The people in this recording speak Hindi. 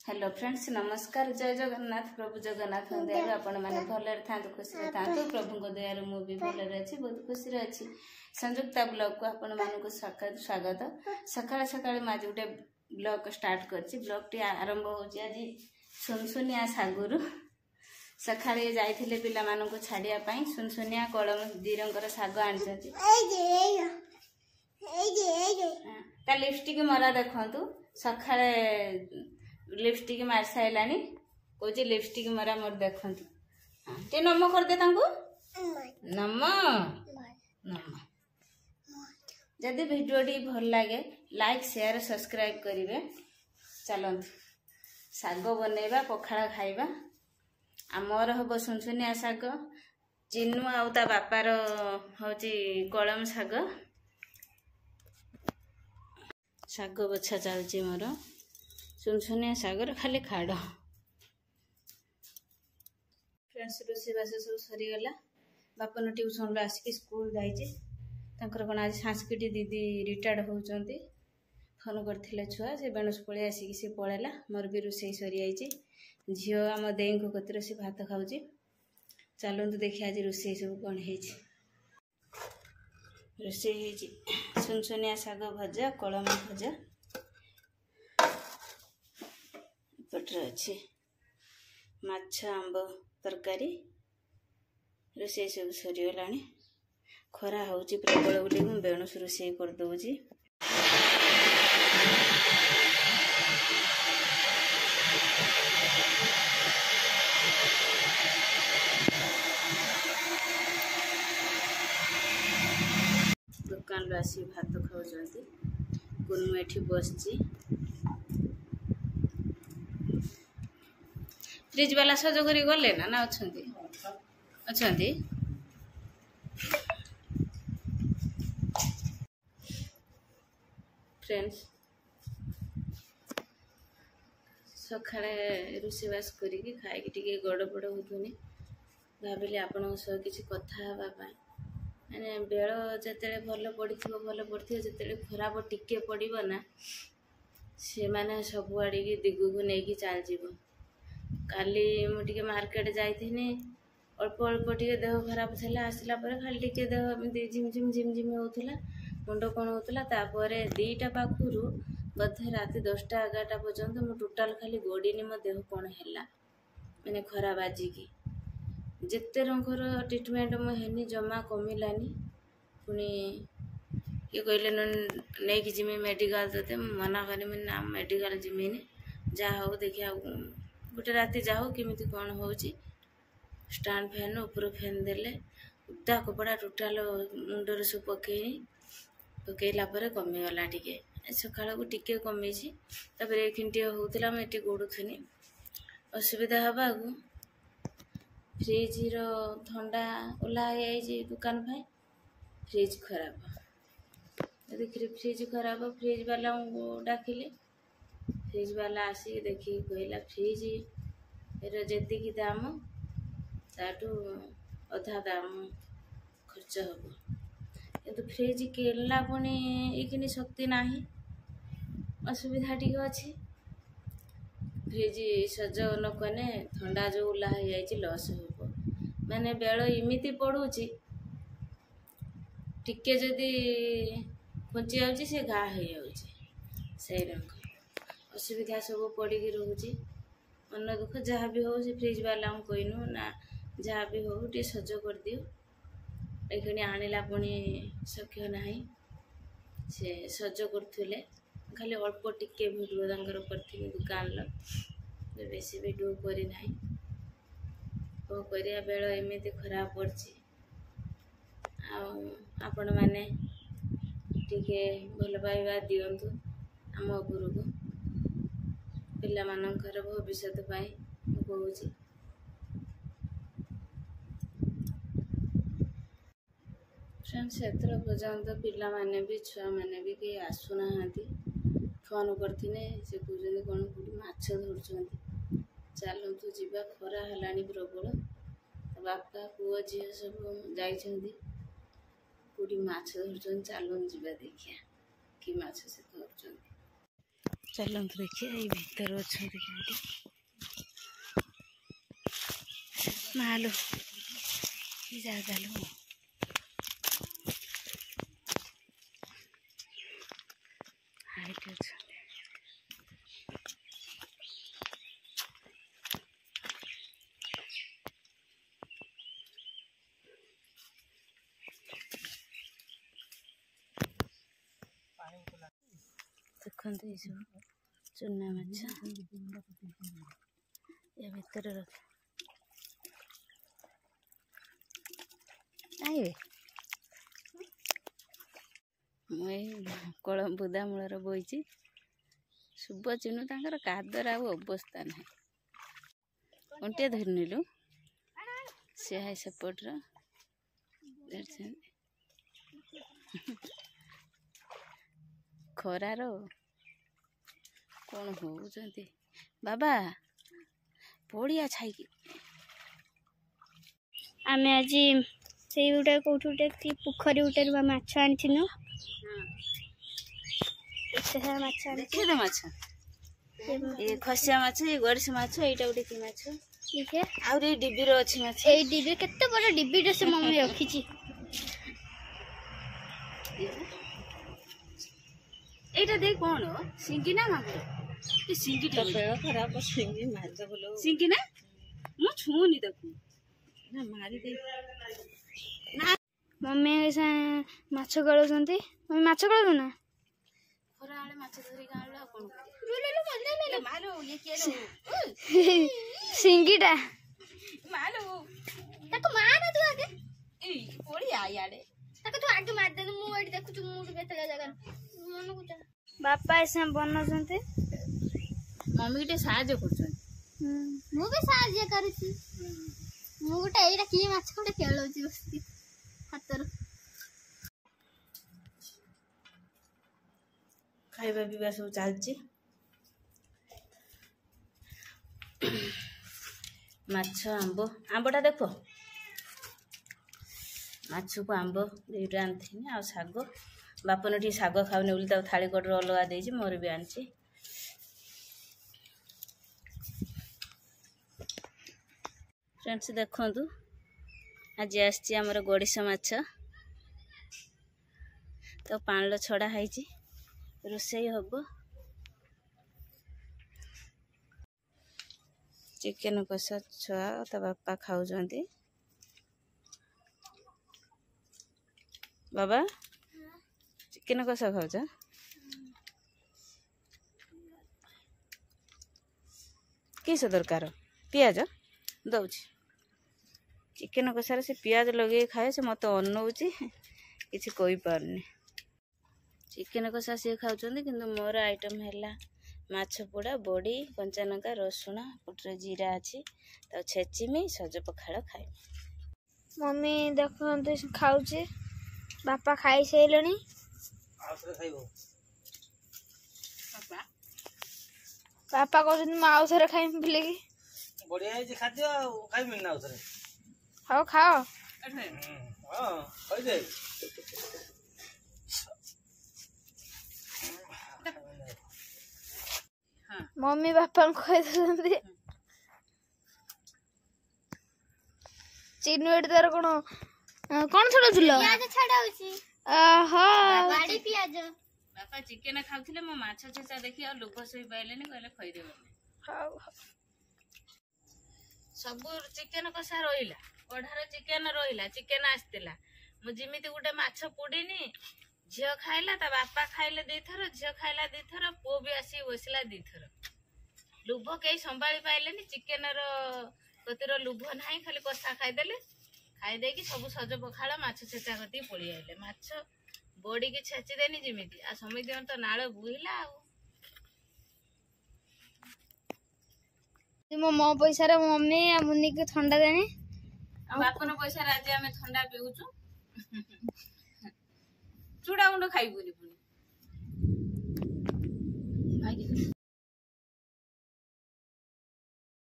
हेलो फ्रेंड्स, नमस्कार। जय जगन्नाथ। प्रभु जगन्नाथ दयालु आपण मैंने भलरे था खुशी था। प्रभु दयालु मु भी भलरे अच्छी, बहुत खुशी अच्छी। संयुक्ता ब्लॉग को आपण मानक स्वागत। सकाळ सकाळ आज गोटे ब्लॉग स्टार्ट करछि। ब्लॉग टी आरंभ होछि आज सुनसुनिया सागुरु। सकाळे जाइथिले पिला मानक छाडिया पई सुनसुनिया कलम दीरंकर साग आनिछथि। ता लिपस्टिक मरा देखंतु। सकाळे लिपस्टिक मार साइलानी कोची लिपस्टिक मरा मोर देखंतु। ते नम कर दे तांको नम नम। जदि वीडियो टी भल लागे लाइक शेयर सब्सक्राइब करिवे। चलंतु साग बनेबा, पखाड़ा खाइबा। आमर हबो सुनसुनिया साग। चिन्नू आउ ता बापार होची कलम साग। साग बछा चलची मोर। सुनसुनिया सागर खाली खाड़। फ्रेंड्स रोषे बास सब सरीगला। बापन ट्यूशन आसिक स्कूल जाकर कौन आज सांस्कृतिक दीदी रिटायर्ड होती फोन करते छुआ से बेणुस पलि आसिक सी पलैला। मोर भी रोषे सरी जाइए। झील आम दे कतर से भात खाऊ। चलतु देखिए आज रोषे सब कौन है। रोषे सुनसुनिया साग भजा, कलम भजा, पटरे अच्छे माछ आंब तरकारी। रोषे सब सरीगला। खरा होची प्रबल बोली मु बेणुस रोषे कर दउची। दुकान आसी भात खाऊँ। कुनू एठी बसची। फ्रिज वाला सज करी गले ना अच्छी अच्छी। फ्रेंड्स सकाळे रोषेबास करी खाई गड़बड़ होतुनी भाविली आपण किसी कथा हाँपाई। मैंने बेल जिते भल पड़ी जिते खराब टिके पड़ो ना से मैंने सबुआड़ी दिगू को लेकिन चल जाव। काली मुझे मार्केट जाइथिनी अल्प अल्प टे देह खराब था। आसला खाली टे देह झिमझिम झिमझिम होता। मुंड कौन होता। तापर 2टा पाखु बधे राति 10टा 11टा पर्यंत मु टोटाल खाली गड़ीनी मो देह कौन है मैंने खरा बाजिकी जिते रंगर ट्रिटमेंट मुझे जमा कमिलानी। पुणी ये कहले नहीं कि जिमी मेडिकल ते मना करी ना मेडिकल जिमिनी जहाँ हो देखिए गोटे राति जाओ किमिति कौन हो। स्टैंड फैन ऊपर फैन देले उदा कपड़ा टोटाल मुंडर सब पकईला कमिगला। टिके सकाळ को टिके कमी। खिंटे होता मुझे गोड़ुनी असुविधा हवा को फ्रिज रो थंडा ओला दुकान भाई फ्रिज खराब। यदि फ्रिज खराब फ्रिज वाला डाकिले फ्रिज वाला आसिक देखिए कहला फ्रिज जी दाम ताटू अधा दाम खर्च हम। किंतु फ्रिज किनला पुणी ये शक्ति ना असुविधा टी अच्छी। फ्रिज सज नकने थंडा जो उला लस हो मैंने बेल इमिति पड़ुची टिके जदि खुंची जाऊँगी से घा हो जाऊँगी रंग असुविधा सब पड़ी रोचे। मन दुख जहाँ भी हो से फ्रिज वाला कहनु ना जहाँ भी हो टे सज कर दियो। ये आणला पुणी सख्य ना से सज करुले खाली अल्प टिके भिडियो करी दुकान बेस भिडियो करना कौन कर बेल एमती खराब पड़ी। आपण मैंने टिके भल पाइबा दिंतु आम उपरको पिला मानकर भविष्य कहूँ। फ्रेंड्स एथर पर्यंत पिला माने भी छुआ मैंने भी कहीं आसुना फोन करथिने से कहते कौन कौटी माछ धरछन। चलतु जीवा खरा है प्रबल। बापा पुओ झी सब जाइछंती कौटी माछ धरछन। चलन जीवा देखिया कि माछ से धरछन। चलते देखिए ये भीतर अच्छा मालो ये जगह लो हाइट अच्छा देखते ये सब चुना माछ या भीतर रख आइए मुई कलम बुदा मूलर बोईची शुभ चिन्हू तांकर कादर आउ अवस्था ना अंटिया धरी नेलु सी है सेपटर खरार कौन हो बाबा पड़िया छाई आम आज से गोटे कौट गोटे पोखरी गोटे माछ आनी देखिए तो माछ ये खसिया माछ ये गड़िश माछ एटा गोटे की माछ देखिए आउर ये डिब्बी रो अछि माछ ए डिब्बी केते बड़ डिब्बी से मम्मी रखी एटा देख कौन हो सिंगी ना मागुर ये सिंगी तो पेड़ खराब सिंगी माछ बोलो सिंगी ना मु छूनी देखू ना मारी दे ना मम्मी माछ गलुचंती मम्मी माछ गलु ना खरा आले माछ धरी गाळला कोन ले मालो ये के लो सिंगीटा मालो ताको मार तू आगे ए पोड़ी आ याडे ताको तू आगे मार दे मु एठी देखु तू मु केतला जगह मन को बापा ऐसे बनौचंती मम्मी के साहाय्य करछन मु भी साहाय्य करूची मु गोटे एटा की माछ गोटे खेलौची बस्ती हातर खाइबा पीवा सब चलची माछ आंब आंबटा देखो माछ को आंब दुईटा आनी आ शाग बापन टी शाग खाऊनी बोली थाली कटर अलग देजी मोर भी आनी फ्रेंड्स देखु आज आमर गड़िश माछ तो पाणल छड़ा है रोसई हम चिकेन कषा छुआ ता बापा खाऊ बाबा चिकेन कषा खाऊच किस दरकार पियाज दौची चिकेन कषार से पियाज लगे खाए से मत अनौची किसी कोई पारनी चिकेन कषा सी खाऊँ कि मोर आइटम है माछ पोड़ा बड़ी कंचा लंका रसुण पुटरे जीरा अच्छी तो छेचिमी सज पखाड़ खाए मम्मी देखते खाऊे बापा खाई सारे बापा कहते आउ थे खाई बोले कि बढ़िया है खाद्य खाई मिलना उधर हाँ खाओ मम्मी बापा कही चिन्नु एट तार कौन कौन छड़ा बापा चिकेन खाऊले मो माछ छेचा देखी आ लोभ सही पाइले कहले खइदे सब चिकेन कषा रहिला कढ़ार चिकेन रहिला चिकेन आसतिला मु जिमिति गुटे माछ पोड़ीनी झियो खाइला ता बापा खाइले दी थर झियो खाइला दी थर पो भी आसी बसला दी थर लोभ कई संभाली पाइलेनी चिकेन रो कतिर लोभ नाही खाली कषा खाइदेले खाई देकी सब सज पखाड़ माछ छेचा कति पड़ी आइले माछ बड़ी की छेची देनी जिमिति आ समिति तो नाळ बुहिला मो मो पैसा मम्मी आ मुन्नी को ठंडा देनी बापन पैसा आज आम ठंडा पीऊचु चूड़ा गुंड खाइबुनी पुणी